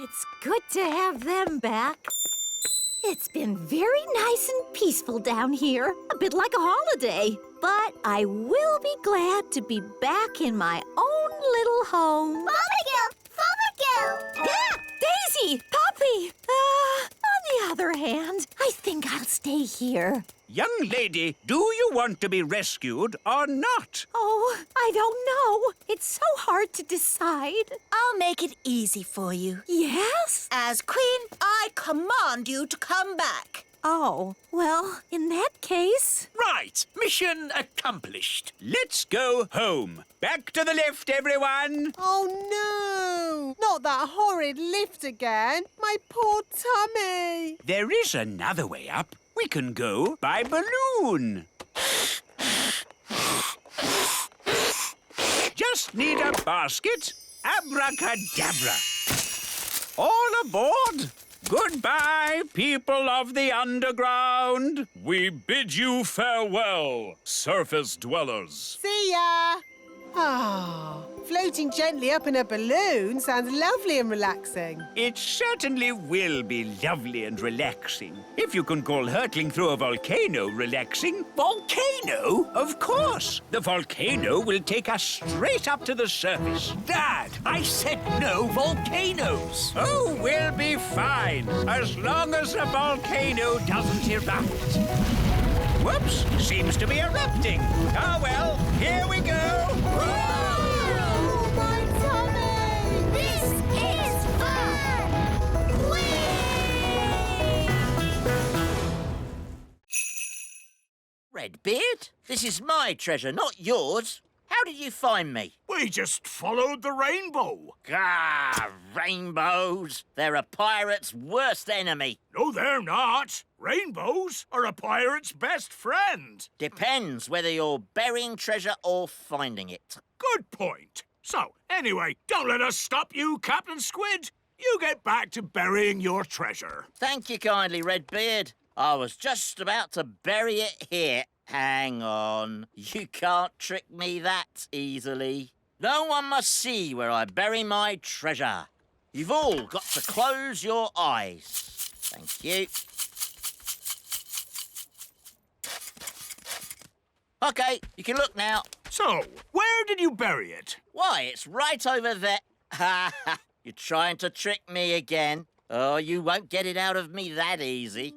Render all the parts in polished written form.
It's good to have them back. It's been very nice and peaceful down here, a bit like a holiday. But I will be glad to be back in my own little home. Fothergill! Fothergill! Yeah, Daisy! Poppy! On the other hand, I think I'll stay here. Young lady, do you want to be rescued or not? Oh, I don't know. It's so hard to decide. I'll make it easy for you. Yes? As Queen, I command you to come back. Oh, well, in that case... Right, mission accomplished. Let's go home. Back to the lift, everyone. Oh, no! Not that horrid lift again. My poor tummy. There is another way up. We can go by balloon. Just need a basket. Abracadabra. All aboard. Goodbye, people of the underground. We bid you farewell, surface dwellers. See ya! Ah, floating gently up in a balloon sounds lovely and relaxing. It certainly will be lovely and relaxing. If you can call hurtling through a volcano relaxing. Volcano? Of course. The volcano will take us straight up to the surface. Dad, I said no volcanoes. Oh, we'll be fine, as long as the volcano doesn't erupt. Whoops, seems to be erupting. Oh, well, here we go. Oh, my tummy! This is fun! Whee! Redbeard, this is my treasure, not yours. How did you find me? We just followed the rainbow. Ah, rainbows. They're a pirate's worst enemy. No, they're not. Rainbows are a pirate's best friend. Depends whether you're burying treasure or finding it. Good point. So, anyway, don't let us stop you, Captain Squid. You get back to burying your treasure. Thank you kindly, Redbeard. I was just about to bury it here. Hang on. You can't trick me that easily. No one must see where I bury my treasure. You've all got to close your eyes. Thank you. OK, you can look now. So, where did you bury it? Why, it's right over there. Ha ha! You're trying to trick me again. Oh, you won't get it out of me that easy.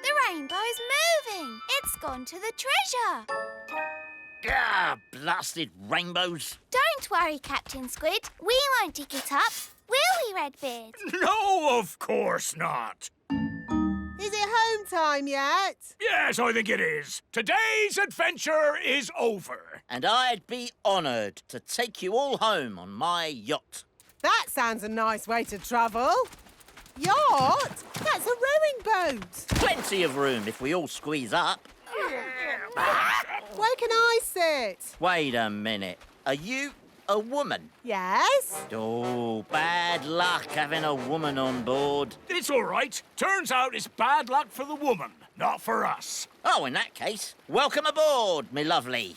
The rainbow's moving. It's gone to the treasure. Ah, blasted rainbows. Don't worry, Captain Squid. We won't dig it up, will we, Redbeard? No, of course not. Is it home time yet? Yes, I think it is. Today's adventure is over. And I'd be honoured to take you all home on my yacht. That sounds a nice way to travel. Yacht? That's a rowing boat. Plenty of room if we all squeeze up. Where can I sit? Wait a minute. Are you a woman? Yes? Oh, bad luck having a woman on board. It's all right. Turns out it's bad luck for the woman, not for us. Oh, in that case, welcome aboard, me lovely.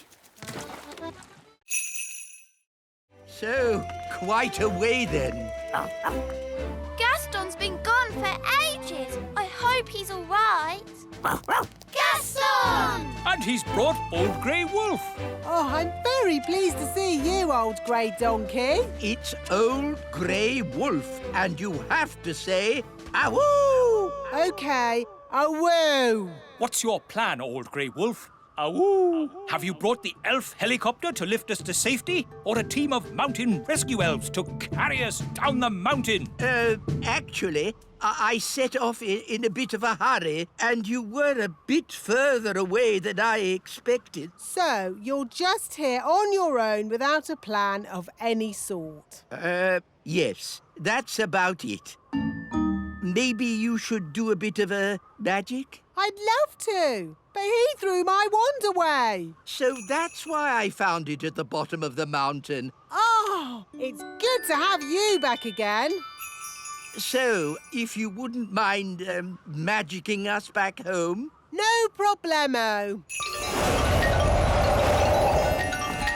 So, quite a way then. Gaston's been gone for ages. I hope he's all right. Gaston! And he's brought Old Grey Wolf. Oh, I'm very pleased to see you, old grey donkey. It's Old Grey Wolf, and you have to say, awoo! OK, awoo. What's your plan, Old Grey Wolf? Awoo! Have you brought the elf helicopter to lift us to safety, or a team of mountain rescue elves to carry us down the mountain? Actually, I set off in a bit of a hurry, and you were a bit further away than I expected. So, you're just here on your own without a plan of any sort? Yes, that's about it. Maybe you should do a bit of a magic? I'd love to, but he threw my wand away. So that's why I found it at the bottom of the mountain. Oh, it's good to have you back again. So, if you wouldn't mind magicking us back home? No problemo.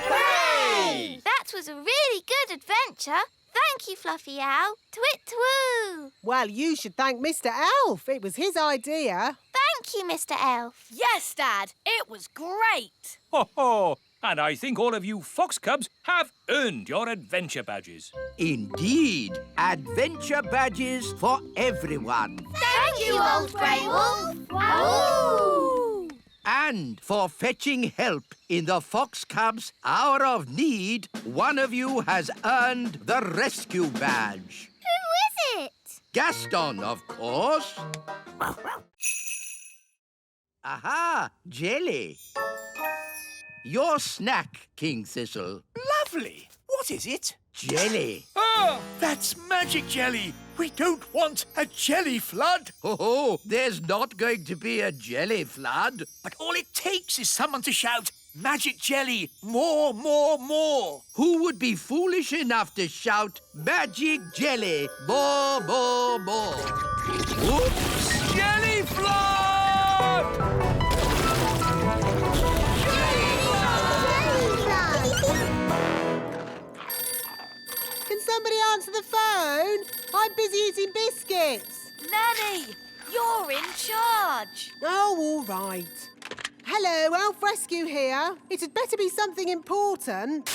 Hooray! That was a really good adventure. Thank you, Fluffy Owl. Twit-twoo! Well, you should thank Mr. Elf. It was his idea. Thank you, Mr. Elf. Yes, Dad. It was great. Ho ho! And I think all of you fox cubs have earned your adventure badges. Indeed, adventure badges for everyone. Thank you, Old Grey Wolf. Wow! And for fetching help in the Fox Cubs' hour of need, one of you has earned the rescue badge. Who is it? Gaston, of course. Aha, jelly. Your snack, King Thistle. Lovely. What is it? Jelly. Oh, that's magic jelly. We don't want a jelly flood. Oh, there's not going to be a jelly flood. But all it takes is someone to shout, magic jelly, more, more, more. Who would be foolish enough to shout, magic jelly, more, more, more? Oops! Jelly flood! Can somebody answer the phone? I'm busy eating biscuits. Nanny, you're in charge. Oh, all right. Hello, Elf Rescue here. It had better be something important.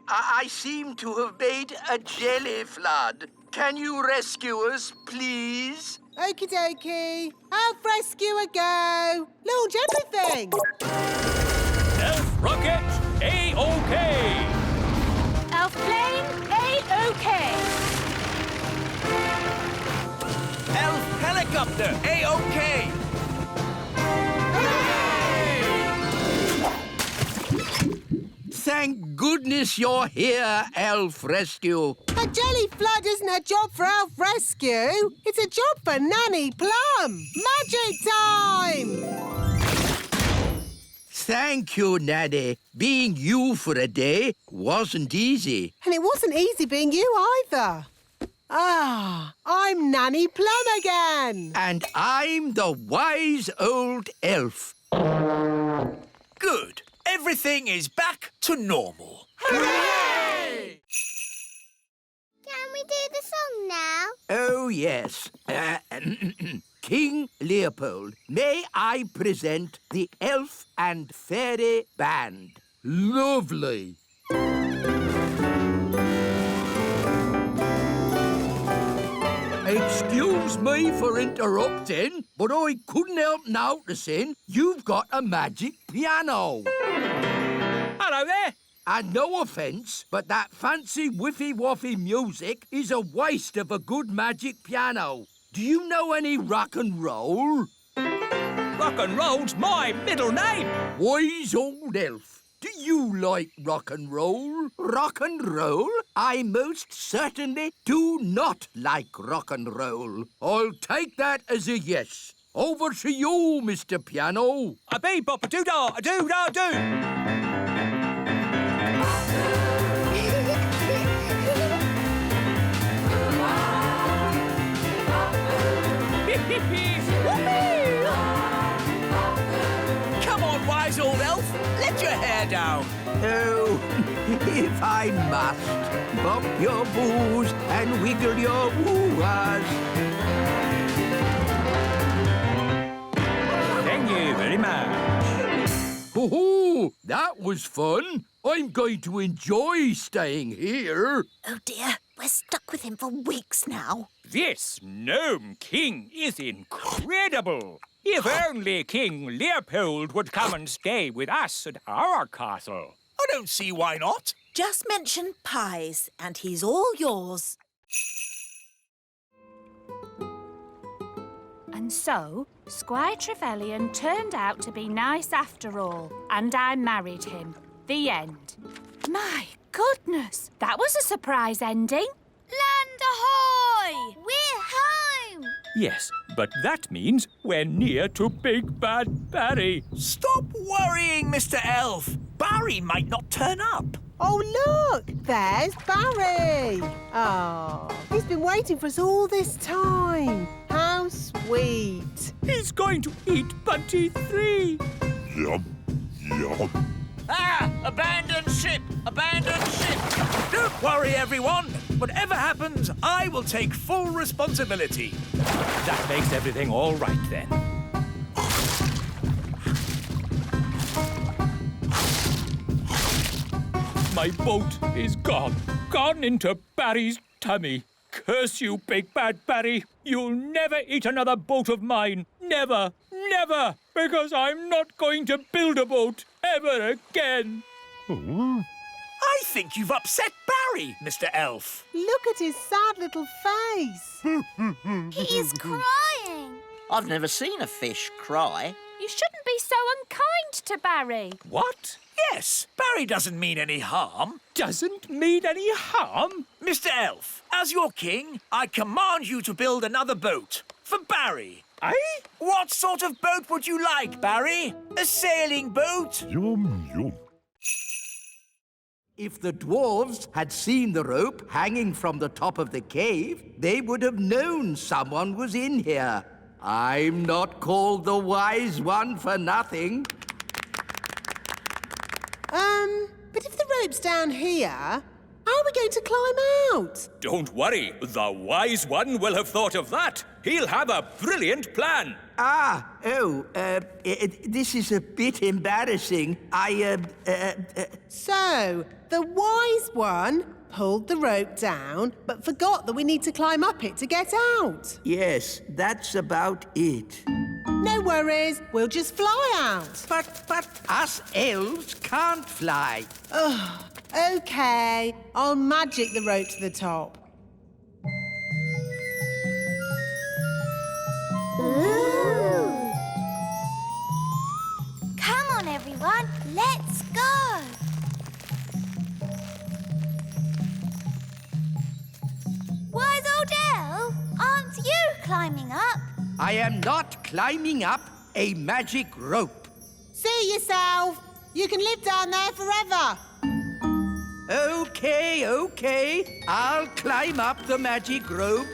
I seem to have made a jelly flood. Can you rescue us, please? Okie dokie. Elf Rescuer, go. Launch everything. Elf rocket, A-OK! Elf plane, A-OK. Elf helicopter, A-OK. Thank goodness you're here, Elf Rescue. A jelly flood isn't a job for Elf Rescue. It's a job for Nanny Plum. Magic time! Thank you, Nanny. Being you for a day wasn't easy. And it wasn't easy being you either. Ah, I'm Nanny Plum again. And I'm the wise old elf. Good. Everything is back to normal. Hooray! Can we do the song now? Oh, yes. King Leopold, may I present the Elf and Fairy Band? Lovely. Excuse me for interrupting, but I couldn't help noticing you've got a magic piano. Hello there. And no offence, but that fancy whiffy-woffy music is a waste of a good magic piano. Do you know any rock and roll? Rock and roll's my middle name. Wise old elf, do you like rock and roll? Rock and roll? I most certainly do not like rock and roll. I'll take that as a yes. Over to you, Mr. Piano. A bee-bop-a-doo-dah, a-doo-dah-doo. Come on, wise old elf. Let your hair down. Oh, if I must, bop your boos and wiggle your woo-ahs. Thank you very much. Ho-ho, that was fun. I'm going to enjoy staying here. Oh, dear. We're stuck with him for weeks now. This Gnome King is incredible. If only King Leopold would come and stay with us at our castle. I don't see why not. Just mention pies, and he's all yours. And so, Squire Trevelyan turned out to be nice after all, and I married him. The end. My goodness, that was a surprise ending. Land ahoy! We're home! Yes, but that means we're near to Big Bad Barry. Stop worrying, Mr. Elf. Barry might not turn up. Oh, look! There's Barry! Oh, he's been waiting for us all this time. How sweet. He's going to eat Bunty 3. Yum, yum. Ah! Abandoned ship! Abandoned ship! Don't worry, everyone. Whatever happens, I will take full responsibility. That makes everything all right then. My boat is gone. Gone into Barry's tummy. Curse you, big bad Barry. You'll never eat another boat of mine. Never, never. Because I'm not going to build a boat ever again. I think you've upset Barry, Mr. Elf. Look at his sad little face. He is crying. I've never seen a fish cry. You shouldn't be so unkind to Barry. What? Yes, Barry doesn't mean any harm. Doesn't mean any harm? Mr. Elf, as your king, I command you to build another boat for Barry. Aye? What sort of boat would you like, Barry? A sailing boat? Yum, yum. If the dwarves had seen the rope hanging from the top of the cave, they would have known someone was in here. I'm not called the Wise One for nothing. But if the rope's down here, how are we going to climb out? Don't worry. The Wise One will have thought of that. He'll have a brilliant plan. This is a bit embarrassing. So, the Wise One pulled the rope down, but forgot that we need to climb up it to get out. Yes, that's about it. No worries, we'll just fly out. But us elves can't fly. Okay, I'll magic the rope to the top. Ooh. Come on, everyone. Let's go. Wise old elf, aren't you climbing up? I am not climbing up a magic rope. See yourself. You can live down there forever. Okay. I'll climb up the magic rope.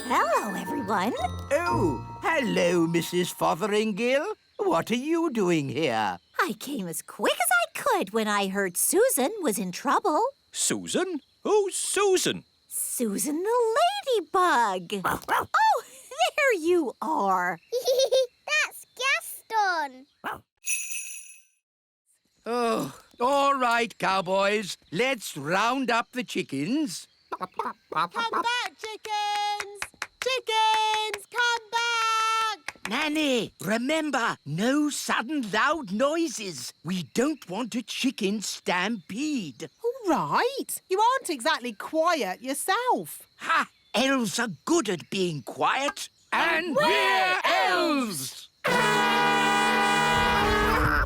Hello, everyone. Oh, hello, Mrs. Fotheringill. What are you doing here? I came as quick as I could when I heard Susan was in trouble. Susan? Who's Susan? Susan the ladybug. Oh, there you are. That's Gaston. Oh, all right, cowboys. Let's round up the chickens. Come back, chickens! Chickens, come back! Nanny, remember, no sudden loud noises. We don't want a chicken stampede. All right. You aren't exactly quiet yourself. Ha! Elves are good at being quiet. And we're elves!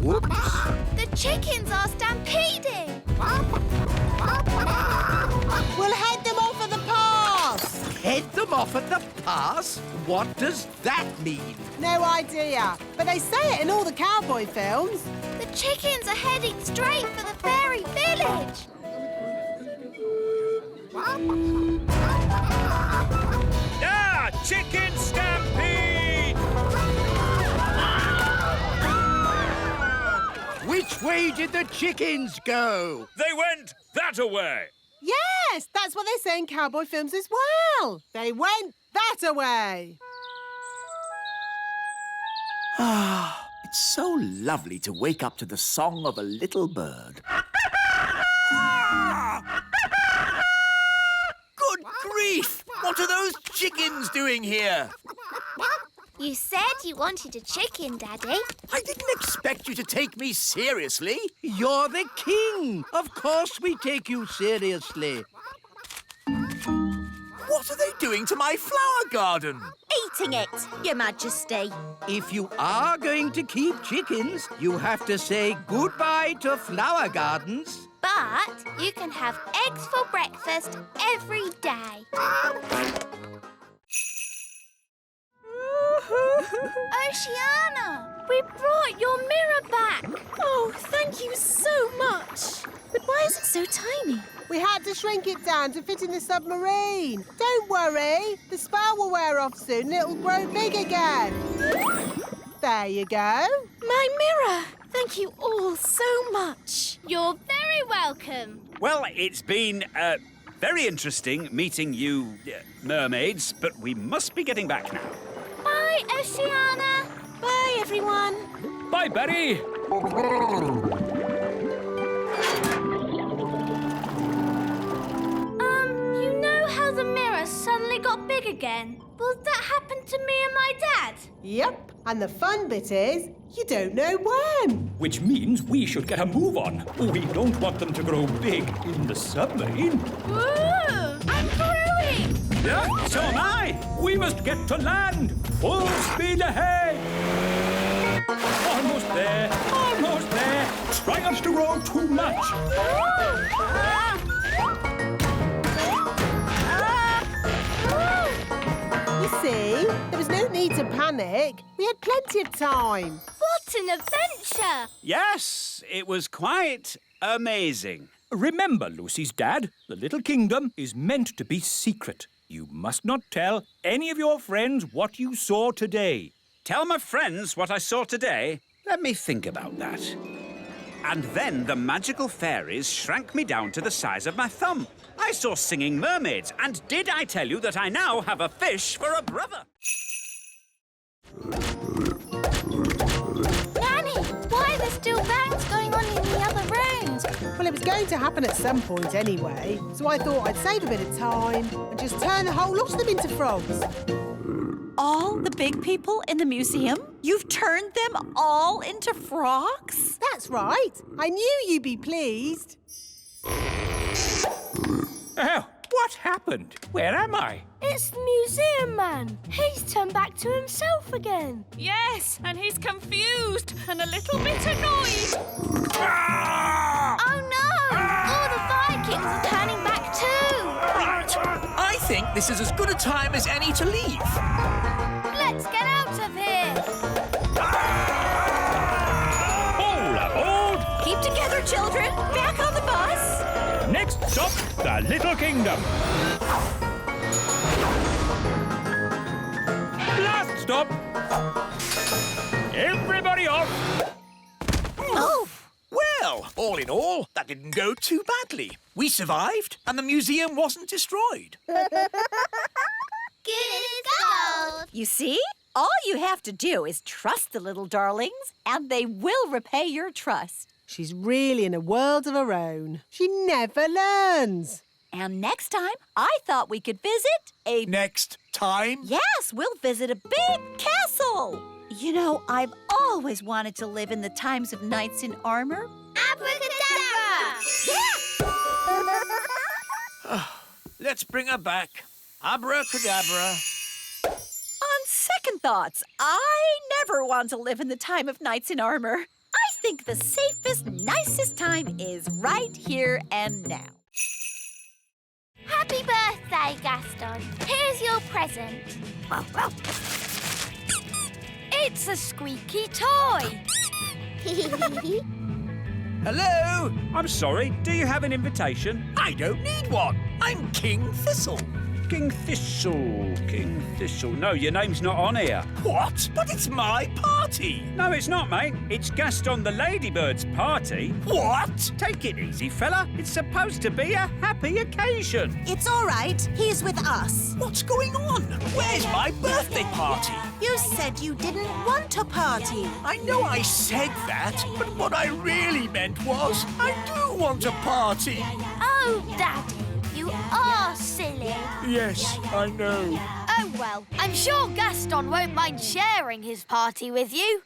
Whoops. The chickens are stampeding. We'll head them off at the pass. Head them off at the pass? What does that mean? No idea, but they say it in all the cowboy films. The chickens are heading straight for the fairy village. Ah! Chicken stampede! Which way did the chickens go? They went that-a-way. Yes, that's what they say in cowboy films as well. They went that-a-way. Ah, it's so lovely to wake up to the song of a little bird. Good grief! What are those chickens doing here? You said you wanted a chicken, Daddy. I didn't expect you to take me seriously. You're the king. Of course we take you seriously. What are they doing to my flower garden? Eating it, Your Majesty. If you are going to keep chickens, you have to say goodbye to flower gardens. But you can have eggs for breakfast every day. Oceana, we brought your mirror back. Oh, thank you so much. But why is it so tiny? We had to shrink it down to fit in the submarine. Don't worry, the spell will wear off soon and it'll grow big again. There you go. My mirror. Thank you all so much. You're very very welcome. Well, it's been very interesting meeting you mermaids, but we must be getting back now. Bye, Oceana. Bye, everyone. Bye, Barry. You know how the mirror suddenly got big again? Will that happen to me and my dad? Yep, and the fun bit is you don't know when. Which means we should get a move on. We don't want them to grow big in the submarine. Ooh, I'm growing. Yeah, so am I. We must get to land. Full speed ahead. Almost there. Almost there. Try not to grow too much. You see, there was no need to panic. We had plenty of time. What an adventure. Yes, it was quite amazing. Remember, Lucy's dad, the little kingdom is meant to be secret. You must not tell any of your friends what you saw today. Tell my friends what I saw today? Let me think about that. And then the magical fairies shrank me down to the size of my thumb. I saw singing mermaids, and did I tell you that I now have a fish for a brother? Nanny, why are there still bangs going on in the other rooms? Well, it was going to happen at some point anyway, so I thought I'd save a bit of time and just turn the whole lot of them into frogs. All the big people in the museum? You've turned them all into frogs? That's right. I knew you'd be pleased. Oh, what happened? Where am I? It's the museum man. He's turned back to himself again. Yes, and he's confused and a little bit annoyed. Oh no! All the Vikings are turning back too. Right. I think this is as good a time as any to leave. Let's get out of here. All aboard! Keep together, children. Back on the bus. Next stop, the Little Kingdom. Last stop. Everybody off. Oh! Well, all in all, that didn't go too badly. We survived, and the museum wasn't destroyed. Good gold. You see? All you have to do is trust the little darlings, and they will repay your trust. She's really in a world of her own. She never learns. And next time, I thought we could visit a... Next time? Yes, we'll visit a big castle. You know, I've always wanted to live in the times of knights in armor. Abracadabra! Let's bring her back. Abracadabra. On second thoughts, I never want to live in the time of knights in armor. I think the safest, nicest time is right here and now. Happy birthday, Gaston. Here's your present. It's a squeaky toy. Hello? I'm sorry, do you have an invitation? I don't need one. I'm King Thistle. King Thistle, King Thistle. No, your name's not on here. What? But it's my party. No, it's not, mate. It's Gaston the Ladybird's party. What? Take it easy, fella. It's supposed to be a happy occasion. It's all right. He's with us. What's going on? Where's my birthday party? You said you didn't want a party. I know I said that, but what I really meant was I do want a party. Oh, Daddy, you are silly. Yes, I know. Oh, well, I'm sure Gaston won't mind sharing his party with you.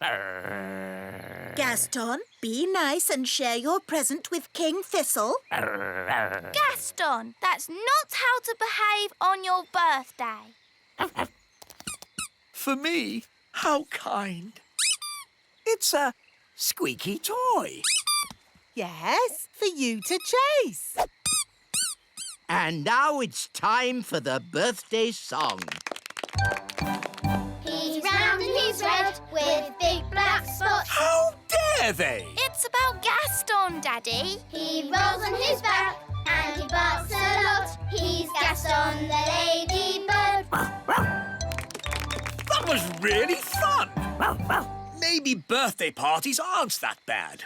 Gaston, be nice and share your present with King Thistle. Gaston, that's not how to behave on your birthday. For me? How kind. It's a squeaky toy. Yes, for you to chase. And now it's time for the birthday song. He's round and he's red with big black spots. How dare they? It's about Gaston, Daddy. He rolls on his back and he barks a lot. He's Gaston the ladybird. That was really fun. Maybe birthday parties aren't that bad.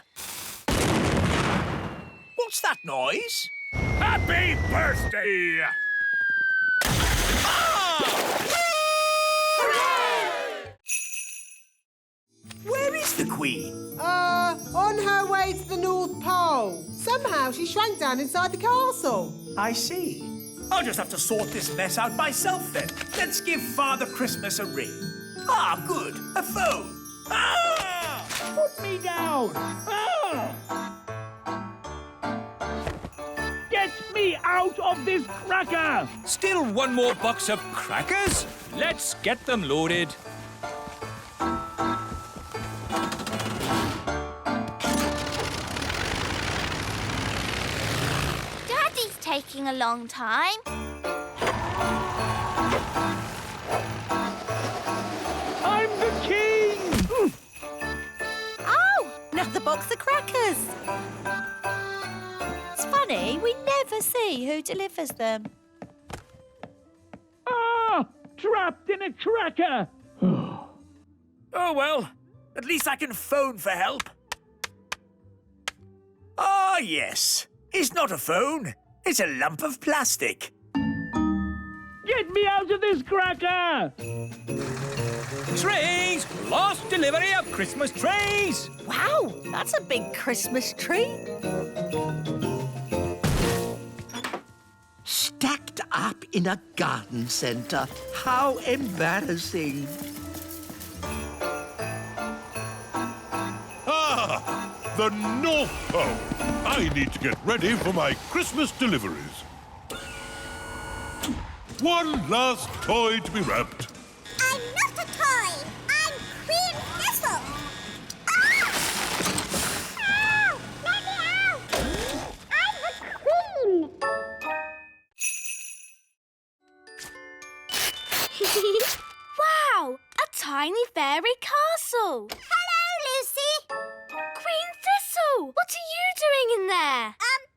What's that noise? Happy birthday! Where is the Queen? On her way to the North Pole. Somehow she shrank down inside the castle. I see. I'll just have to sort this mess out myself then. Let's give Father Christmas a ring. Ah, good. A phone. Ah! Put me down! Ah! Get me out of this cracker! Still one more box of crackers? Let's get them loaded. Daddy's taking a long time. I'm the king! Oh, another box of crackers. It's funny, we never see who delivers them. Ah! Trapped in a cracker! Oh, well. At least I can phone for help. Ah, yes. It's not a phone. It's a lump of plastic. Get me out of this cracker! Trees! Last delivery of Christmas trees! Wow, that's a big Christmas tree. Stacked up in a garden centre. How embarrassing. Ah, the North Pole. I need to get ready for my Christmas deliveries. One last toy to be wrapped. I'm not a toy. I'm Queen Thistle. Ah! Ow! Let me out! I'm the queen. Wow! A tiny fairy castle. Hello, Lucy. Queen Thistle, what are you doing in there?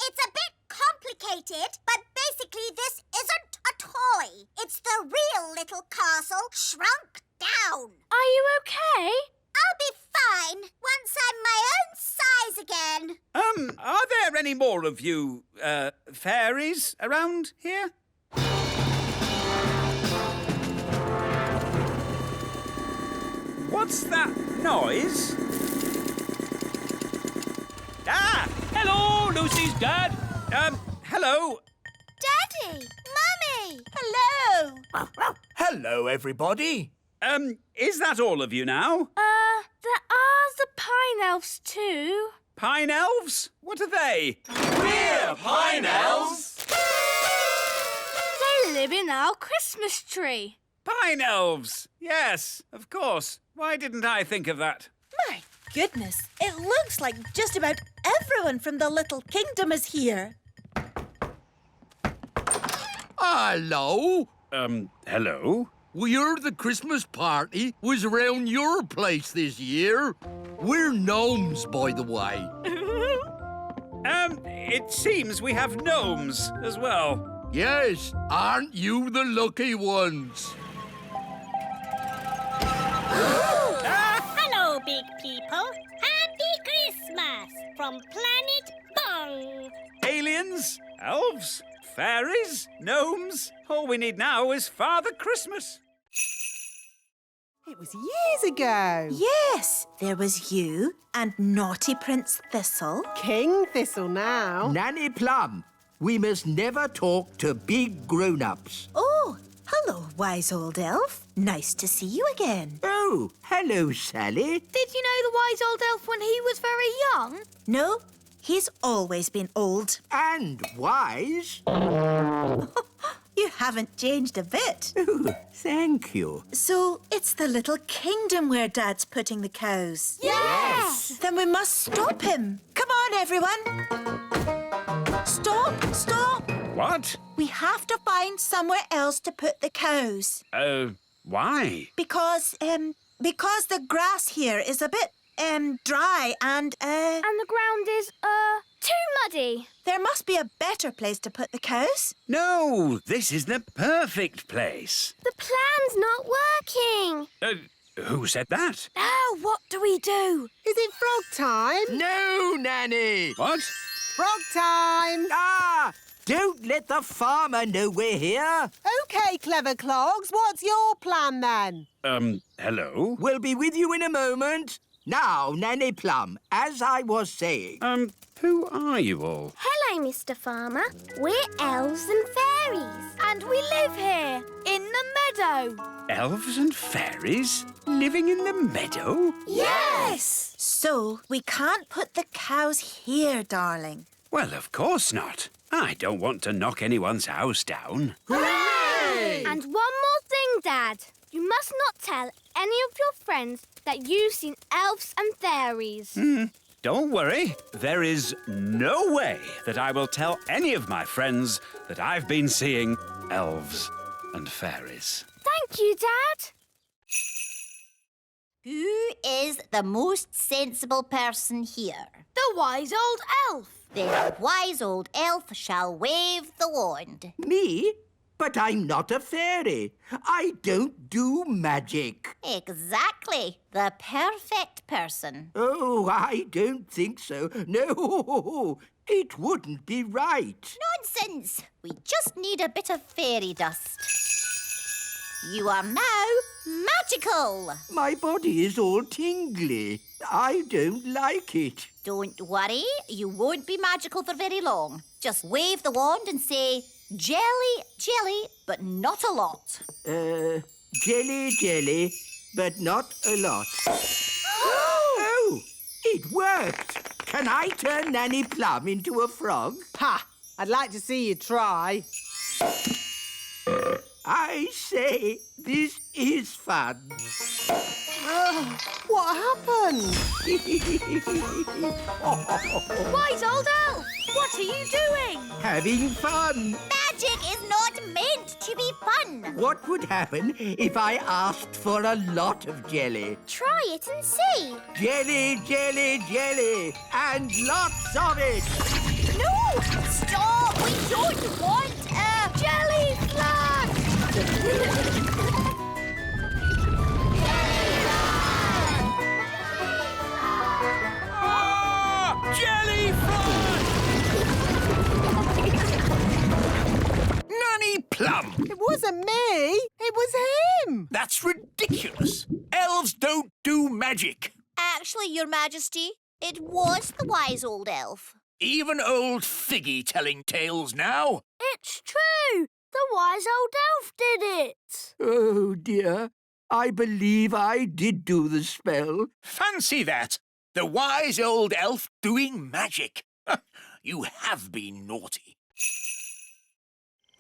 It's a bit complicated, but basically this isn't a toy. It's the real little castle shrunk down. Are you okay? I'll be fine once I'm my own size again. Are there any more of you, fairies around here? What's that noise? Ah! Hello, Lucy's dad! Hello. Daddy! Mummy! Hello. Hello, everybody. Is that all of you now? There are the pine elves too. Pine elves? What are they? We're Pine Elves. They live in our Christmas tree. Pine elves! Yes, of course. Why didn't I think of that? My goodness, it looks like just about everyone from the Little Kingdom is here. Hello. Hello? We heard the Christmas party was around your place this year. We're gnomes, by the way. It seems we have gnomes as well. Yes, aren't you the lucky ones? Hello, big people. Happy Christmas from Planet Bung. Aliens, elves, fairies, gnomes. All we need now is Father Christmas. It was years ago. Yes, there was you and naughty Prince Thistle. King Thistle now. Nanny Plum, we must never talk to big grown-ups. Oh, hello, wise old elf. Nice to see you again. Oh, hello, Sally. Did you know the wise old elf when he was very young? No, he's always been old. And wise. You haven't changed a bit. Oh, thank you. So it's the Little Kingdom where Dad's putting the cows. Yes! Then we must stop him. Come on, everyone. Stop, stop. What? We have to find somewhere else to put the cows. Why? Because the grass here is a bit, dry and, And the ground is, too muddy. there must be a better place to put the cows. No, this is the perfect place. The plan's not working. Who said that? Now what do we do? Is it frog time? No, Nanny. What? Frog time! Ah! Don't let the farmer know we're here. OK, clever clogs, what's your plan then? Hello? We'll be with you in a moment. Now, Nanny Plum, as I was saying... Who are you all? Hello, Mr. Farmer. We're elves and fairies. And we live here, in the meadow. Elves and fairies? Living in the meadow? Yes! So, we can't put the cows here, darling. Well, of course not. I don't want to knock anyone's house down. Hooray! And one more thing, Dad. You must not tell any of your friends that you've seen elves and fairies. Don't worry. There is no way that I will tell any of my friends that I've been seeing elves and fairies. Thank you, Dad. Who is the most sensible person here? The wise old elf. Then the wise old elf shall wave the wand. Me? But I'm not a fairy. I don't do magic. Exactly. The perfect person. Oh, I don't think so. No, it wouldn't be right. Nonsense. We just need a bit of fairy dust. You are now magical. My body is all tingly. I don't like it. Don't worry. You won't be magical for very long. Just wave the wand and say, jelly, jelly, but not a lot. Jelly, jelly, but not a lot. Oh, it worked. Can I turn Nanny Plum into a frog? Ha! I'd like to see you try. I say, this is fun. What happened? Wise old elf, what are you doing? Having fun. Magic is not meant to be fun. What would happen if I asked for a lot of jelly? Try it and see. Jelly, jelly, jelly, and lots of it. No! Stop! We don't want a jelly flag! Jelly Nanny Plum! It wasn't me. It was him. That's ridiculous. Elves don't do magic. Actually, Your Majesty, it was the wise old elf. Even old Figgy telling tales now. It's true. The wise old elf did it. Oh, dear. I believe I did do the spell. Fancy that. The wise old elf doing magic. You have been naughty.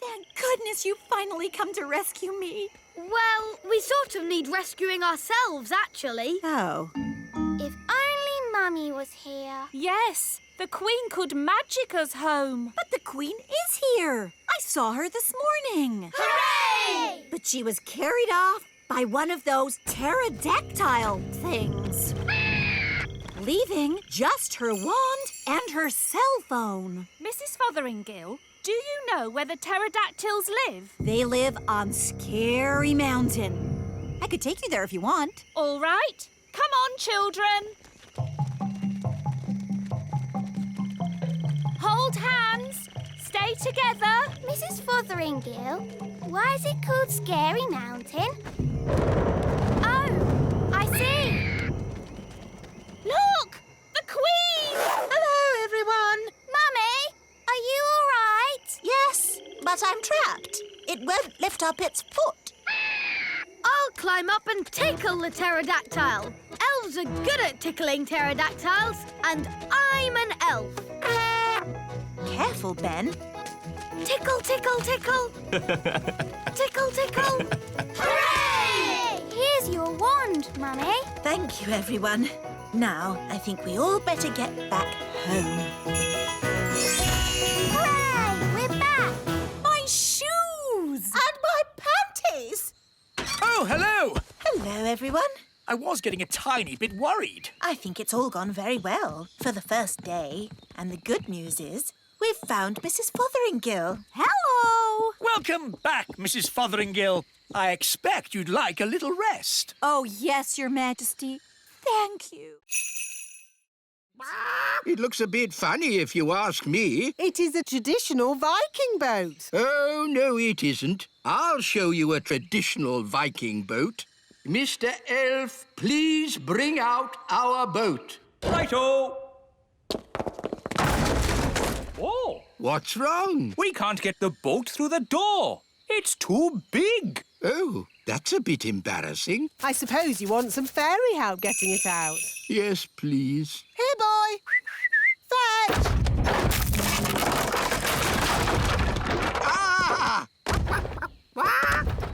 Thank goodness you finally come to rescue me. Well, we sort of need rescuing ourselves, actually. Oh. If only Mummy was here. Yes, the Queen could magic us home. But the Queen is here. I saw her this morning. Hooray! But she was carried off by one of those pterodactyl things. Leaving just her wand and her cell phone. Mrs. Fotheringill, do you know where the pterodactyls live? They live on Scary Mountain. I could take you there if you want. All right. Come on, children. Hold hands. Stay together. Mrs. Fotheringill, why is it called Scary Mountain? Oh, I see. Look! The Queen! Hello, everyone. Mummy, are you all right? Yes, but I'm trapped. It won't lift up its foot. I'll climb up and tickle the pterodactyl. Elves are good at tickling pterodactyls, and I'm an elf. Careful, Ben. Tickle, tickle, tickle. Tickle, tickle. Hooray! Here's your wand, Mummy. Thank you, everyone. Now, I think we all better get back home. Hooray! We're back. My shoes! And my panties! Oh, hello! Hello, everyone. I was getting a tiny bit worried. I think it's all gone very well for the first day. And the good news is we've found Mrs. Fotheringill. Hello! Welcome back, Mrs. Fotheringill. I expect you'd like a little rest. Oh, yes, Your Majesty. Thank you. It looks a bit funny if you ask me. It is a traditional Viking boat. Oh, no, it isn't. I'll show you a traditional Viking boat. Mr. Elf, please bring out our boat. Righto! Oh! What's wrong? We can't get the boat through the door. It's too big. Oh, that's a bit embarrassing. I suppose you want some fairy help getting it out. Yes, please. Here, boy. Fetch! Ah!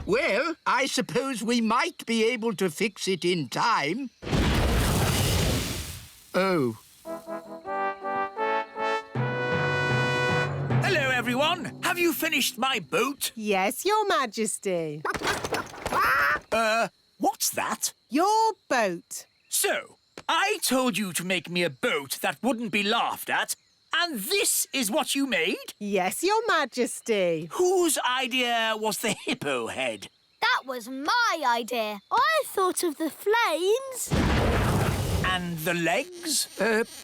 Well, I suppose we might be able to fix it in time. Oh. Hello, everyone. Have you finished my boat? Yes, Your Majesty. What's that? Your boat. So, I told you to make me a boat that wouldn't be laughed at, and this is what you made? Yes, Your Majesty. Whose idea was the hippo head? That was my idea. I thought of the flames. And the legs?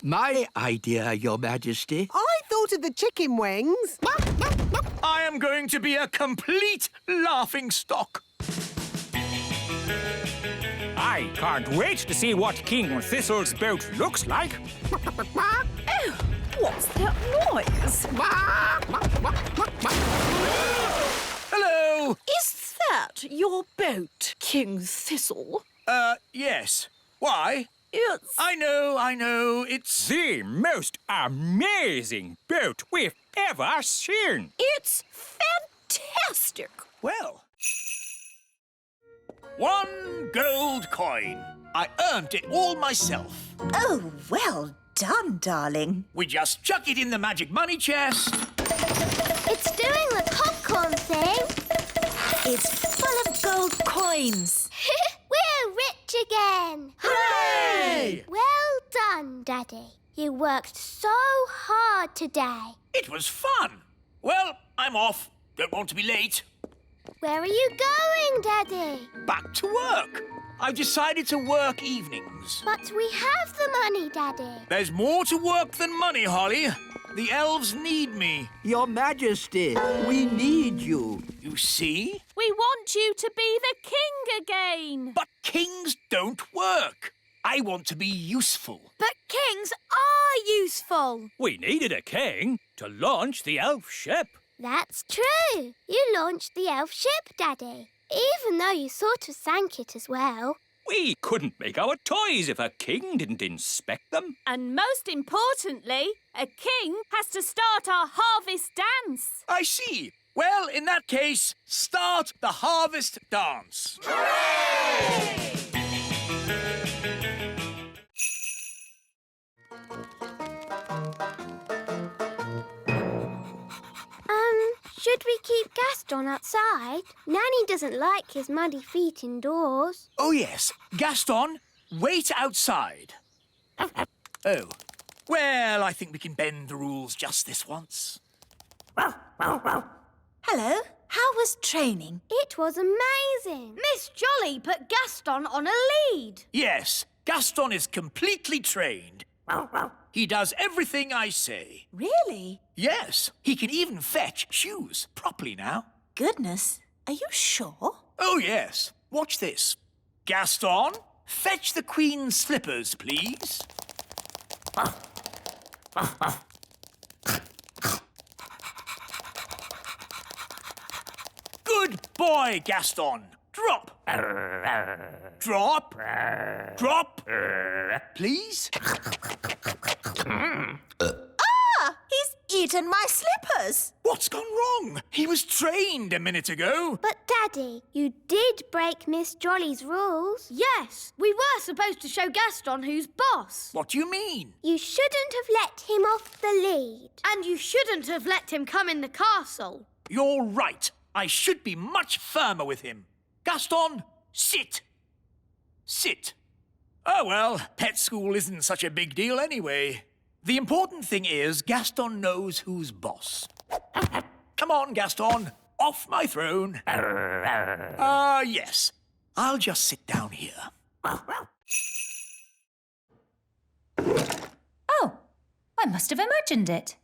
My idea, Your Majesty. I thought of the chicken wings. I am going to be a complete laughingstock. I can't wait to see what King Thistle's boat looks like. Oh, what's that noise? Hello! Is that your boat, King Thistle? Yes. Why? It's... I know, it's... The most amazing boat we've ever seen. It's fantastic. Well... 1 gold coin. I earned it all myself. Oh, well done, darling. We just chuck it in the magic money chest. It's doing the popcorn thing. It's full of gold coins. We're rich again. Hooray! Well done, Daddy. You worked so hard today. It was fun. Well, I'm off. Don't want to be late. Where are you going, Daddy? Back to work. I've decided to work evenings. But we have the money, Daddy. There's more to work than money, Holly. The elves need me. Your Majesty, we need you. You see? We want you to be the king again. But kings don't work. I want to be useful. But kings are useful. We needed a king to launch the elf ship. That's true. You launched the elf ship, Daddy. Even though you sort of sank it as well. We couldn't make our toys if a king didn't inspect them. And most importantly, a king has to start our harvest dance. I see. Well, in that case, start the harvest dance. Should we keep Gaston outside? Nanny doesn't like his muddy feet indoors. Oh, yes. Gaston, wait outside. Oh. Well, I think we can bend the rules just this once. Hello. How was training? It was amazing. Miss Jolly put Gaston on a lead. Yes, Gaston is completely trained. He does everything I say. Really? Yes, he can even fetch shoes properly now. Goodness. Are you sure? Oh, yes. Watch this. Gaston, fetch the Queen's slippers, please. Good boy, Gaston. Drop. Drop. Drop. Please. He's eaten my slippers. What's gone wrong? He was trained a minute ago. But, Daddy, you did break Miss Jolly's rules. Yes, we were supposed to show Gaston who's boss. What do you mean? You shouldn't have let him off the lead. And you shouldn't have let him come in the castle. You're right. I should be much firmer with him. Gaston, sit. Sit. Oh, well, pet school isn't such a big deal anyway. The important thing is Gaston knows who's boss. Come on, Gaston. Off my throne. Yes. I'll just sit down here. I must have imagined it.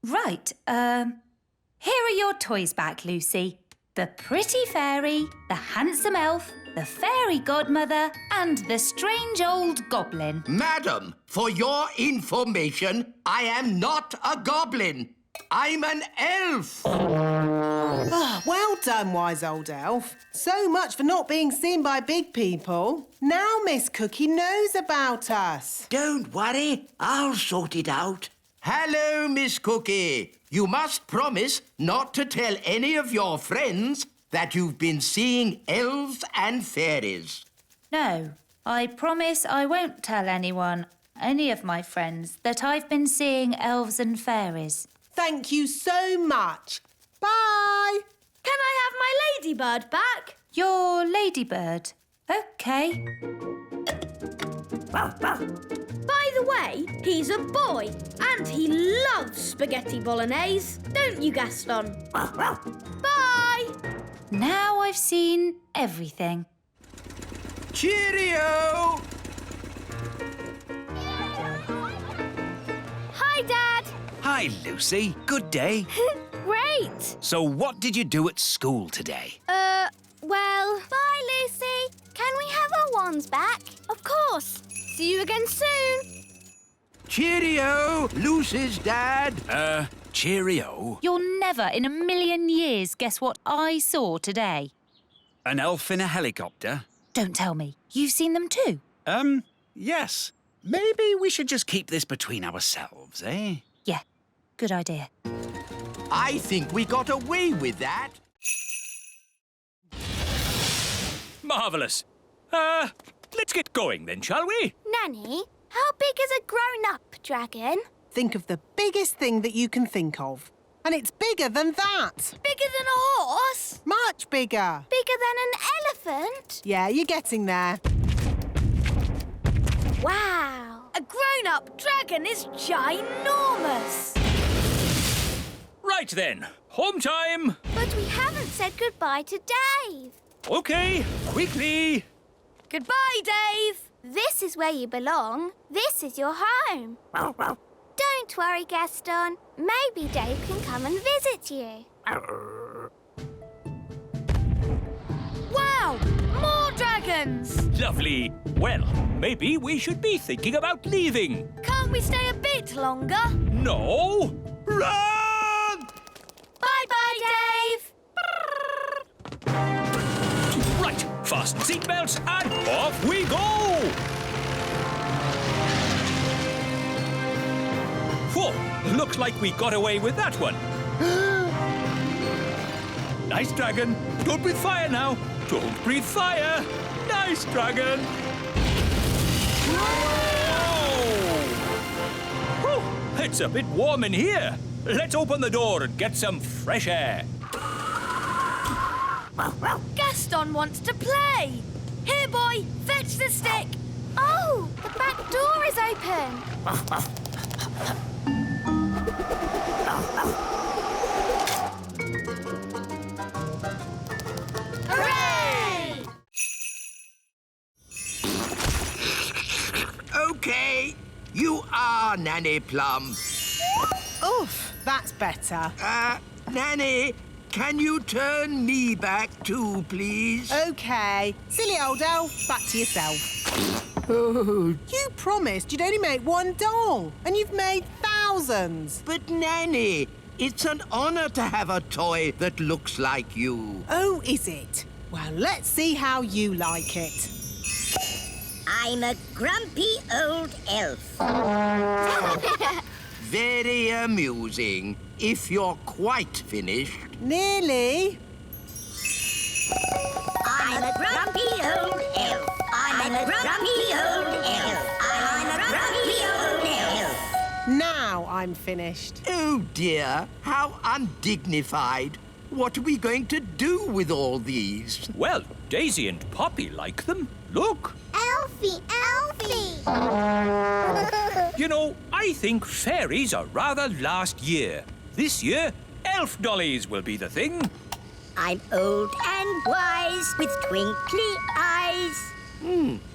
Right, here are your toys back, Lucy. The pretty fairy, the handsome elf, the fairy godmother, and the strange old goblin. Madam, for your information, I am not a goblin. I'm an elf. Well done, wise old elf. So much for not being seen by big people. Now Miss Cookie knows about us. Don't worry, I'll sort it out. Hello, Miss Cookie. You must promise not to tell any of your friends that you've been seeing elves and fairies. No, I promise I won't tell anyone, any of my friends, that I've been seeing elves and fairies. Thank you so much. Bye. Can I have my ladybird back? Your ladybird. OK. By the way, he's a boy and he loves spaghetti bolognese. Don't you, Gaston? Bye! Now I've seen everything. Cheerio! Hi, Dad. Hi, Lucy. Good day. Great. So what did you do at school today? Well... Bye, Lucy. Can we have our wands back? Of course. See you again soon. Cheerio, Lucy's dad. Cheerio. You'll never in a million years guess what I saw today. An elf in a helicopter? Don't tell me. You've seen them too? Yes. Maybe we should just keep this between ourselves, eh? Yeah, good idea. I think we got away with that. Marvellous. Let's get going then, shall we? Nanny, how big is a grown-up dragon? Think of the biggest thing that you can think of. And it's bigger than that. Bigger than a horse? Much bigger. Bigger than an elephant? Yeah, you're getting there. Wow. A grown-up dragon is ginormous. Right then, home time. But we haven't said goodbye to Dave. OK, quickly. Goodbye, Dave. This is where you belong. This is your home. Don't worry, Gaston. Maybe Dave can come and visit you. Wow! More dragons! Lovely. Well, maybe we should be thinking about leaving. Can't we stay a bit longer? No. Run! Bye-bye, Dave! Right, fasten seatbelts and off we go! Whoa, looks like we got away with that one. Nice dragon. Don't breathe fire now. Don't breathe fire. Nice dragon. Whoa! It's a bit warm in here. Let's open the door and get some fresh air. Gaston wants to play. Here, boy, fetch the stick. Oh, the back door is open. Hooray! OK, you are Nanny Plum. Oof, that's better. Nanny, can you turn me back too, please? OK. Silly old elf, back to yourself. You promised you'd only make one doll, and you've made thousands. But, Nanny, it's an honour to have a toy that looks like you. Oh, is it? Well, let's see how you like it. I'm a grumpy old elf. Very amusing. If you're quite finished. Nearly. I'm a grumpy old elf. I'm a grumpy old elf. I'm a grumpy old elf. Now I'm finished. Oh, dear. How undignified. What are we going to do with all these? Well, Daisy and Poppy like them. Look. Elfie, Elfie! You know, I think fairies are rather last year. This year, elf dollies will be the thing. I'm old and wise with twinkly eyes.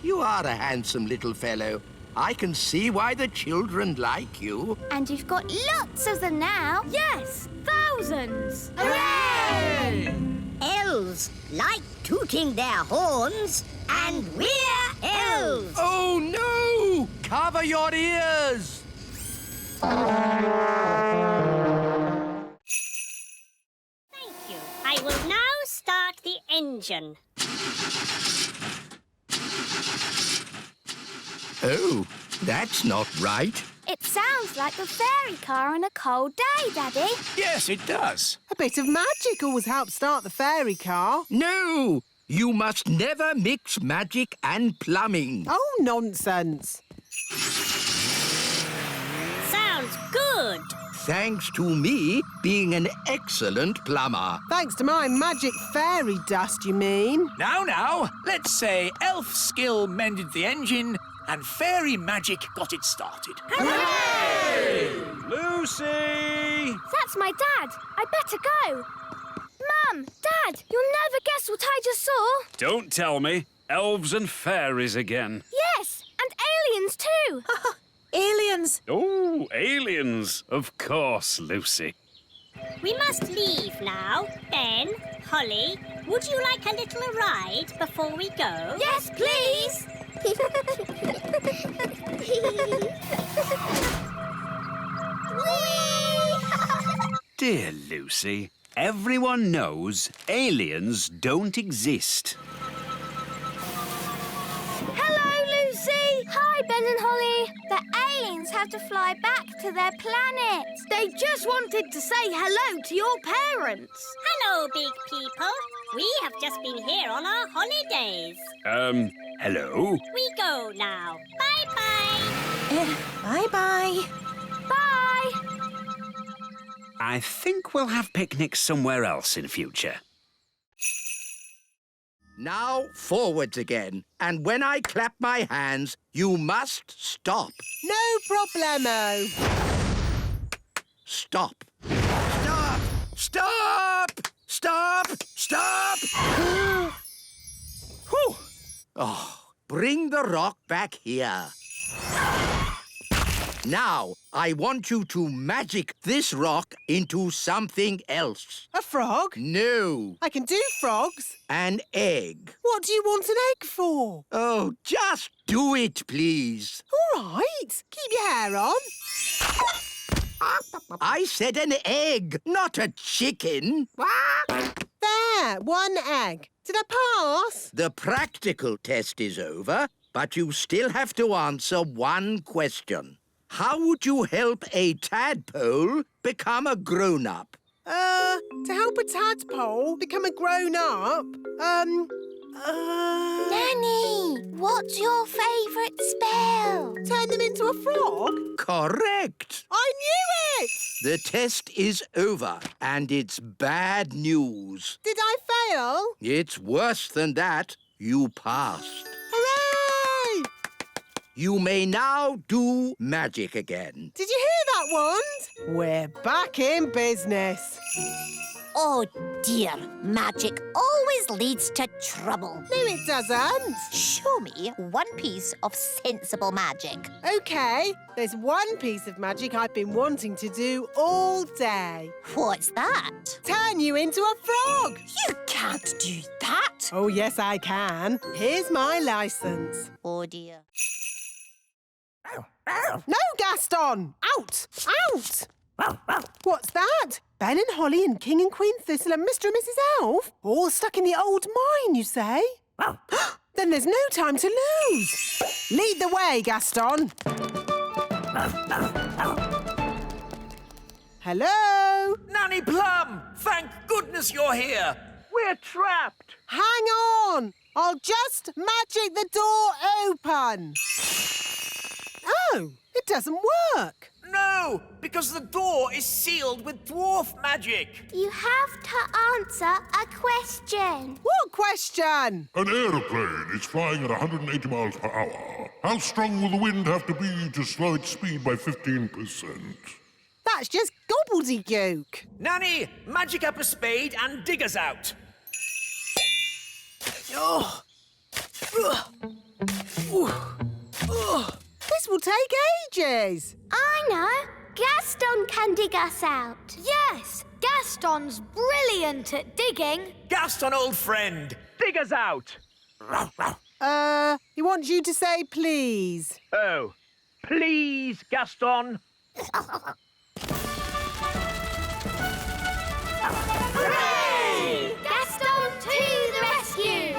You are a handsome little fellow. I can see why the children like you. And you've got lots of them now. Yes, thousands. Hooray! Elves like tooting their horns, and we're elves. Oh, no! Cover your ears! Thank you. I will now start the engine. Oh, that's not right. It sounds like the fairy car on a cold day, Daddy. Yes, it does. A bit of magic always helps start the fairy car. No! You must never mix magic and plumbing. Oh, nonsense. Sounds good. Thanks to me being an excellent plumber. Thanks to my magic fairy dust, you mean? Now, let's say elf skill mended the engine and fairy magic got it started. Hooray! Lucy! That's my dad. I better go. Mum, Dad, you'll never guess what I just saw. Don't tell me. Elves and fairies again. Yes, and aliens too. Aliens! Oh, aliens. Of course, Lucy. We must leave now. Ben, Holly, would you like a little ride before we go? Yes, please. Dear Lucy, everyone knows aliens don't exist. Hello, Lucy. Hi, Ben and Holly. The aliens have to fly back to their planet. They just wanted to say hello to your parents. Hello, big people. We have just been here on our holidays. Hello? We go now. Bye-bye. Bye-bye. Bye. I think we'll have picnics somewhere else in future. Now forwards again. And when I clap my hands, you must stop. No problemo. Stop. Stop! Stop! Stop! Stop! Whew. Oh, bring the rock back here. Now, I want you to magic this rock into something else. A frog? No. I can do frogs. An egg. What do you want an egg for? Oh, just do it, please. All right. Keep your hair on. I said an egg, not a chicken. There, one egg. Did I pass? The practical test is over, but you still have to answer one question. How would you help a tadpole become a grown-up? To help a tadpole become a grown-up, Nanny, what's your favourite spell? turn them into a frog? Correct. I knew it! The test is over, and it's bad news. Did I fail? It's worse than that. You passed. Hooray! You may now do magic again. Did you hear that, Wand? We're back in business. Oh, dear. Magic always leads to trouble. No, it doesn't. Show me one piece of sensible magic. OK, there's one piece of magic I've been wanting to do all day. What's that? Turn you into a frog. You can't do that. Oh, yes, I can. Here's my licence. Oh, dear. No, Gaston! Out! Out! What's that? Ben and Holly and King and Queen Thistle and Mr. and Mrs. Elf? All stuck in the old mine, you say? Then there's no time to lose. Lead the way, Gaston. Hello? Nanny Plum! Thank goodness you're here! We're trapped. Hang on. I'll just magic the door open. Oh, it doesn't work. No, because the door is sealed with dwarf magic. You have to answer a question. What question? An aeroplane is flying at 180 miles per hour. How strong will the wind have to be to slow its speed by 15%? That's just gobbledygook. Nanny, magic up a spade and dig us out. This will take ages. I know. Gaston can dig us out. Yes, Gaston's brilliant at digging. Gaston, old friend, dig us out. He wants you to say please. Oh, please, Gaston. Hooray! Gaston to the rescue!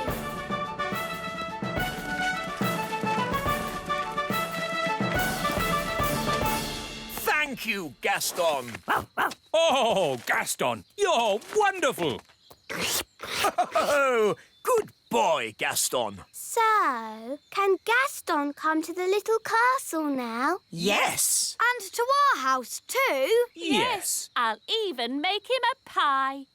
Thank you, Gaston. Oh, Gaston, you're wonderful. Oh, good boy, Gaston. So, can Gaston come to the little castle now? Yes. And to our house too. Yes. I'll even make him a pie.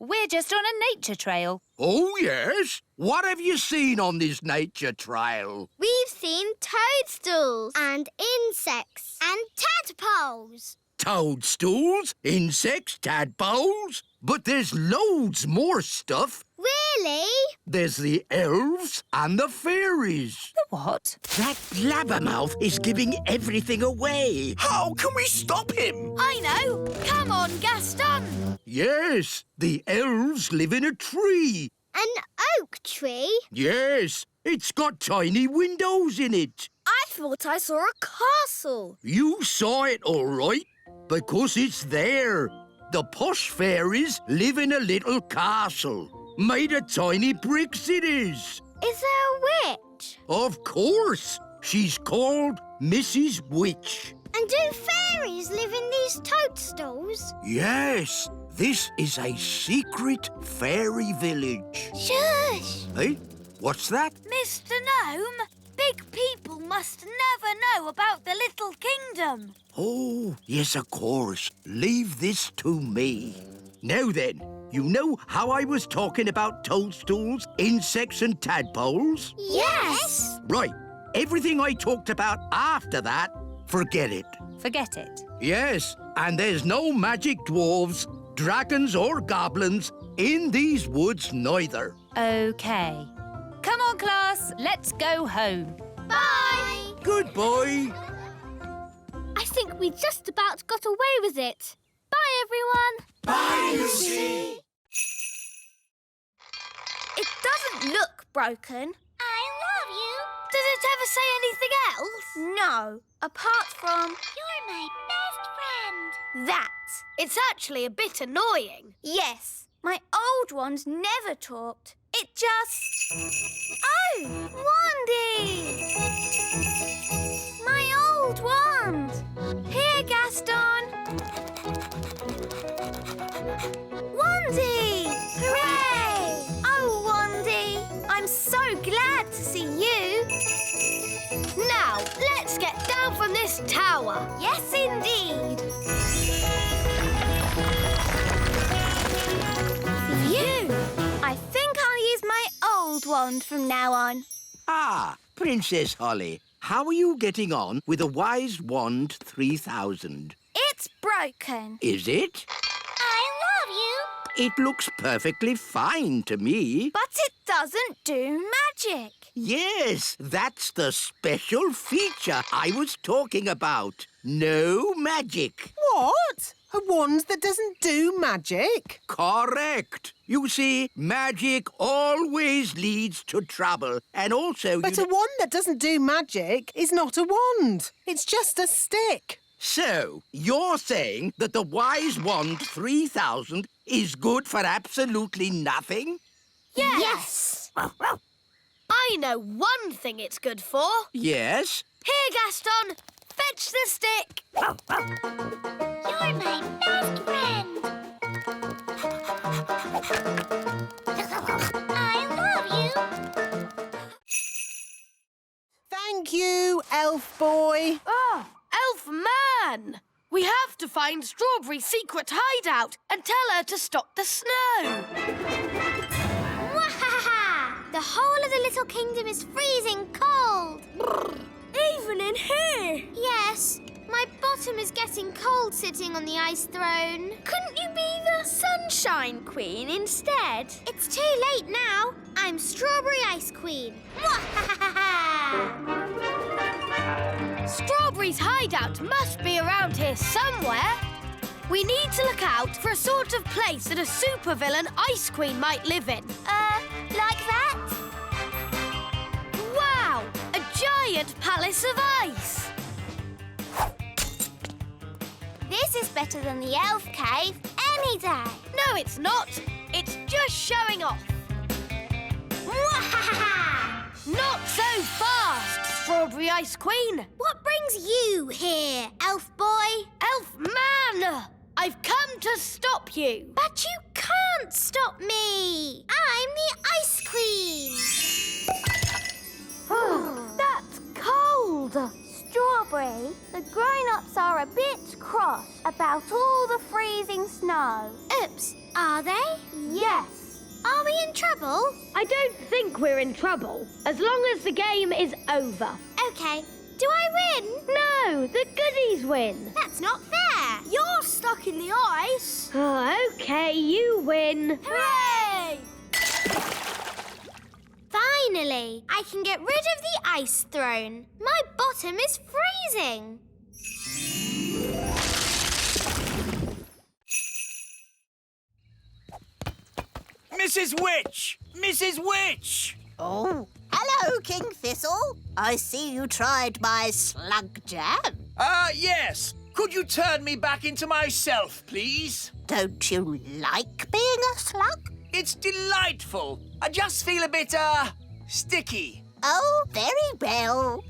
We're just on a nature trail. Oh, yes? What have you seen on this nature trail? We've seen toadstools and insects and tadpoles. Toadstools, insects, tadpoles. But there's loads more stuff. Really? There's the elves and the fairies. The what? That blabbermouth is giving everything away. How can we stop him? I know. Come on, Gaston. Yes, the elves live in a tree. An oak tree? Yes, it's got tiny windows in it. I thought I saw a castle. You saw it all right, because it's there. The posh fairies live in a little castle. Made of tiny bricks it is. Is there a witch? Of course. She's called Mrs. Witch. And do fairies live in these toadstools? Yes, this is a secret fairy village. Shush! Hey, what's that? Mr. Gnome, big people must never know about the Little Kingdom. Oh, yes, of course. Leave this to me. Now then, you know how I was talking about toadstools, insects and tadpoles? Yes! Right. Everything I talked about after that, forget it. Forget it. Yes, and there's no magic dwarves, dragons or goblins in these woods neither. OK. Come on, class. Let's go home. Bye! Goodbye. I think we just about got away with it. Bye, everyone. Bye, Lucy. It doesn't look broken. I love you. Does it ever say anything else? No, apart from You're my best friend. that. It's actually a bit annoying. Yes, my old ones never talked. It just... Oh, Wandy! My old wand. Here, Gaston. Wandy! Hooray! Oh, Wandy, I'm so glad to see you. Now, let's get down from this tower. Yes, indeed. Phew! I think I'll use my old wand from now on. Ah, Princess Holly, how are you getting on with the Wise Wand 3000? It's broken. Is it? I love you. It looks perfectly fine to me. But it doesn't do magic. Yes, that's the special feature I was talking about. No magic. What? A wand that doesn't do magic? Correct. You see, magic always leads to trouble. And also... But a wand that doesn't do magic is not a wand. It's just a stick. So, you're saying that the Wise Wand 3000 is good for absolutely nothing? Yes. I know one thing it's good for. Yes? Here, Gaston. Fetch the stick. You're my best friend. I love you. Thank you, elf boy. Oh, Elf Man! We have to find Strawberry's secret hideout and tell her to stop the snow. Wahaha! The whole of the Little Kingdom is freezing cold. Even in here? Yes, my bottom is getting cold sitting on the ice throne. Couldn't you be the Sunshine Queen instead? It's too late now. I'm Strawberry Ice Queen. Wahaha! Strawberry's hideout must be around here somewhere. We need to look out for a sort of place that a supervillain Ice Queen might live in. Like that? Wow! A giant palace of ice! This is better than the elf cave any day. No, it's not. It's just showing off. Not so fast, Strawberry Ice Queen. What brings you here, elf boy? Elf man! I've come to stop you. But you can't stop me. I'm the Ice Queen. That's cold. Strawberry, the grown-ups are a bit cross about all the freezing snow. Oops, are they? Yes. Are we in trouble? I don't think we're in trouble, as long as the game is over. Okay. Do I win? No, the goodies win. That's not fair. You're stuck in the ice. Oh, okay, you win. Hooray! Finally, I can get rid of the ice throne. My bottom is freezing. Mrs. Witch! Mrs. Witch! Oh, hello, King Thistle. I see you tried my slug jam. Yes. Could you turn me back into myself, please? Don't you like being a slug? It's delightful. I just feel a bit, sticky. Oh, very well.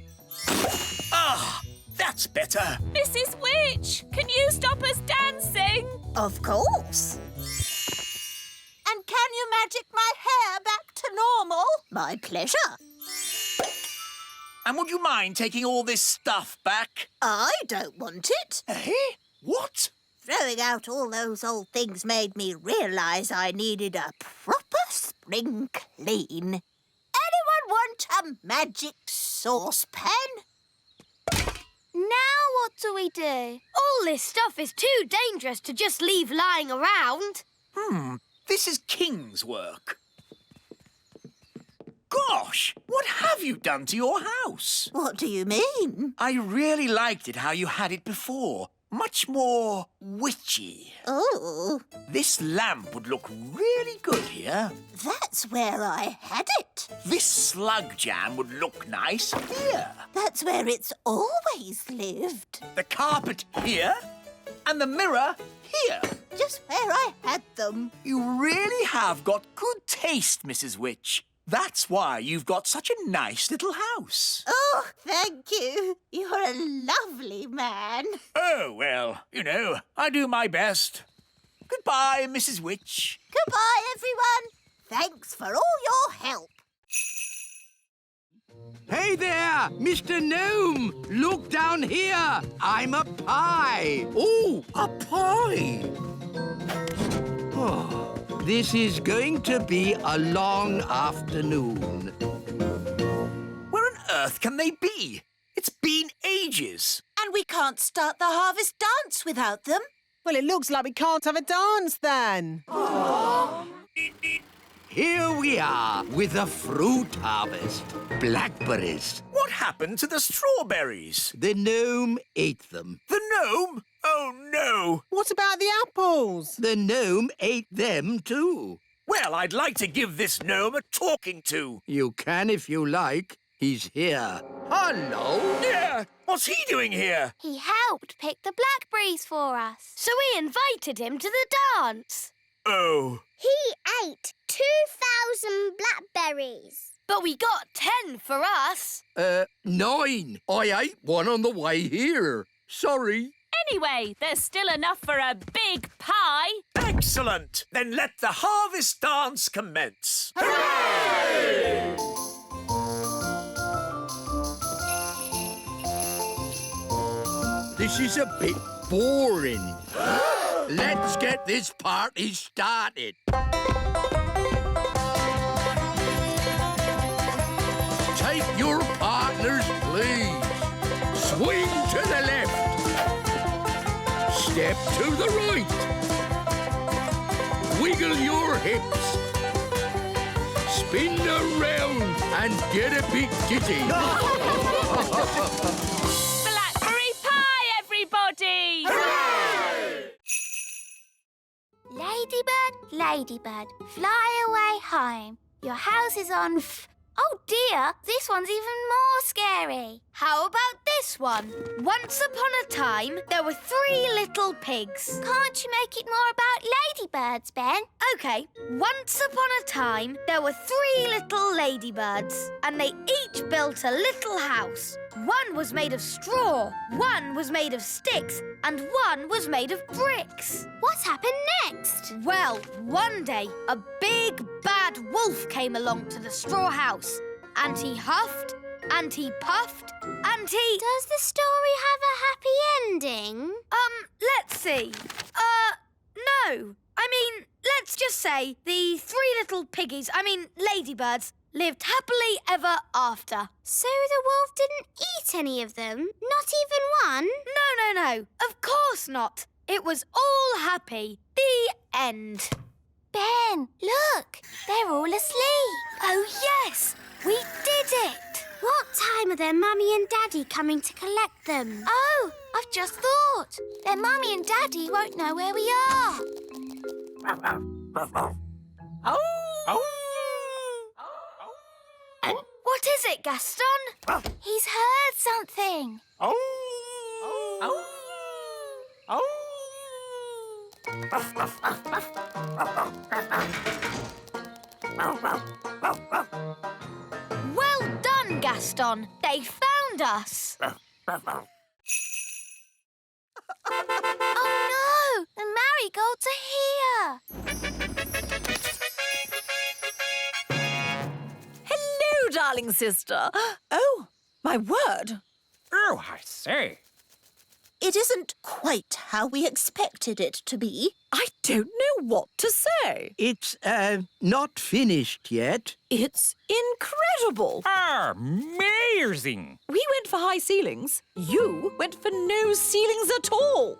Ah, that's better. Mrs. Witch, can you stop us dancing? Of course. And can you magic my hair back to normal? My pleasure. And would you mind taking all this stuff back? I don't want it. Eh? What? Throwing out all those old things made me realise I needed a proper spring clean. Anyone want a magic saucepan? Now what do we do? All this stuff is too dangerous to just leave lying around. This is King's work. Gosh, what have you done to your house? What do you mean? I really liked it how you had it before. Much more witchy. Oh. This lamp would look really good here. That's where I had it. This slug jam would look nice here. That's where it's always lived. The carpet here and the mirror here. Just where I had them. You really have got good taste, Mrs. Witch. That's why you've got such a nice little house. Oh, thank you. You're a lovely man. Oh, well, you know, I do my best. Goodbye, Mrs. Witch. Goodbye, everyone. Thanks for all your help. Hey there, Mr. Gnome! Look down here! I'm a pie! Oh, a pie! Oh, this is going to be a long afternoon. Where on earth can they be? It's been ages. And we can't start the harvest dance without them. Well, it looks like we can't have a dance then. Here we are with the fruit harvest. Blackberries. What happened to the strawberries? The gnome ate them. The gnome? Oh, no. What about the apples? The gnome ate them too. Well, I'd like to give this gnome a talking to. You can if you like. He's here. Hello? Yeah, what's he doing here? He helped pick the blackberries for us. So we invited him to the dance. Oh. He ate 2,000 blackberries. But we got 10 for us. 9. I ate one on the way here. Sorry. Anyway, there's still enough for a big pie. Excellent. Then let the harvest dance commence. Hooray! This is a bit boring. Let's get this party started. Take your partners, please. Swing to the left. Step to the right. Wiggle your hips. spin around and get a bit dizzy. Blackberry pie, everybody! Ladybird, ladybird, fly away home. Your house is on Oh dear, this one's even more scary. How about this one? Once upon a time, there were 3 little pigs. Can't you make it more about ladybirds, Ben? OK, once upon a time, there were 3 little ladybirds, and they each built a little house. One was made of straw, one was made of sticks, and one was made of bricks. What happened next? Well, one day, a big, bad wolf came along to the straw house, and he huffed, and he puffed, and he... Does the story have a happy ending? Let's see. No. I mean, let's just say the 3 little ladybirds, lived happily ever after. So the wolf didn't eat any of them? Not even one? No. Of course not. It was all happy. The end. Ben, look. They're all asleep. Oh, yes. We did it. What time are their mummy and daddy coming to collect them? Oh, I've just thought. Their mummy and daddy won't know where we are. What is it, Gaston? He's heard something. Well done, Gaston. They found us. Oh, no! The marigolds are here. Hello, darling sister. Oh, my word. Oh, I say. It isn't quite how we expected it to be. I don't know what to say. It's, not finished yet. It's incredible. Amazing. We went for high ceilings. You went for no ceilings at all.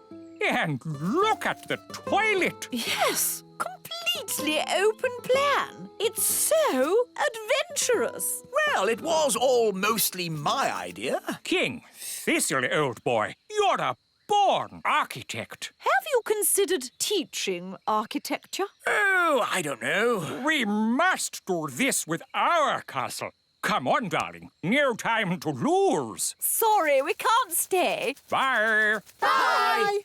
And look at the toilet. Yes, completely open plan. It's so adventurous. Well, it was all mostly my idea. King Thistle, old boy, you're a born architect. Have you considered teaching architecture? Oh, I don't know. We must do this with our castle. Come on, darling. No time to lose. Sorry, we can't stay. Bye. Bye.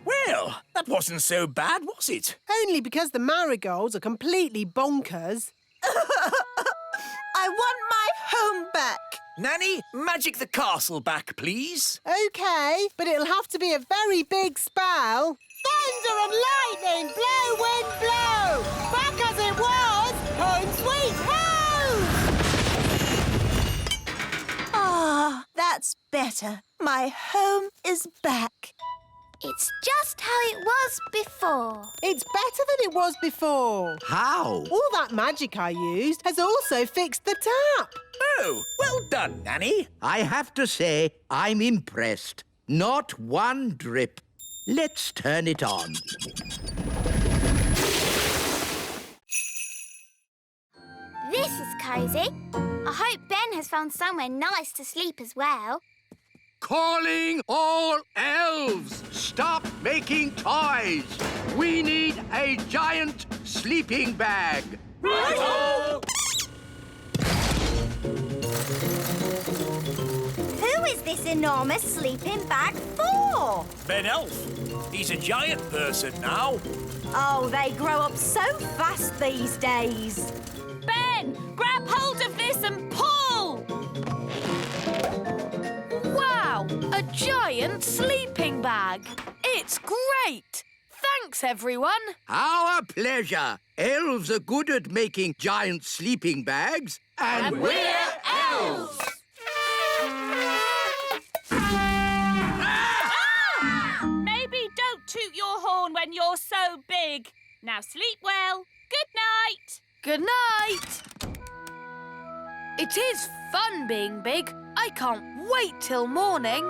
Well, that wasn't so bad, was it? Only because the marigolds are completely bonkers. I want my home back. Nanny, magic the castle back, please. OK, but it'll have to be a very big spell. Thunder and lightning, blow, wind, blow! Back as it was, home sweet home! Ah, that's better. My home is back. It's just how it was before. It's better than it was before. How? All that magic I used has also fixed the tap. Oh, well done, Nanny. I have to say, I'm impressed. Not one drip. Let's turn it on. This is cosy. I hope Ben has found somewhere nice to sleep as well. Calling all elves! Stop making toys! We need a giant sleeping bag. Who is this enormous sleeping bag for? Ben Elf. He's a giant person now. Oh, they grow up so fast these days. Ben, grab hold of this and pull! Wow, a giant sleeping bag. It's great. Thanks, everyone. Our pleasure. Elves are good at making giant sleeping bags. And we're elves! Maybe don't toot your horn when you're so big. Now sleep well. Good night. Good night. It is fun being big. I can't wait till morning.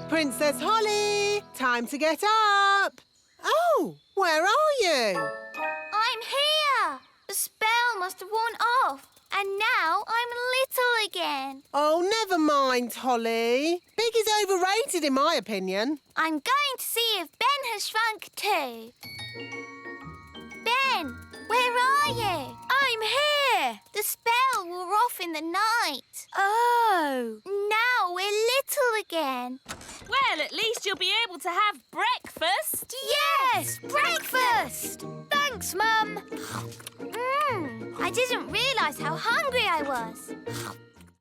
Princess Holly, time to get up. Oh, where are you? I'm here. The spell must have worn off, and now I'm little again. Oh, never mind, Holly. Big is overrated, in my opinion. I'm going to see if Ben has shrunk too. Ben, where are you? I'm here. The spell wore off in the night. Oh. Now we're little again. Well, at least you'll be able to have breakfast. Yes, breakfast. Thanks, Mum. I didn't realise how hungry I was.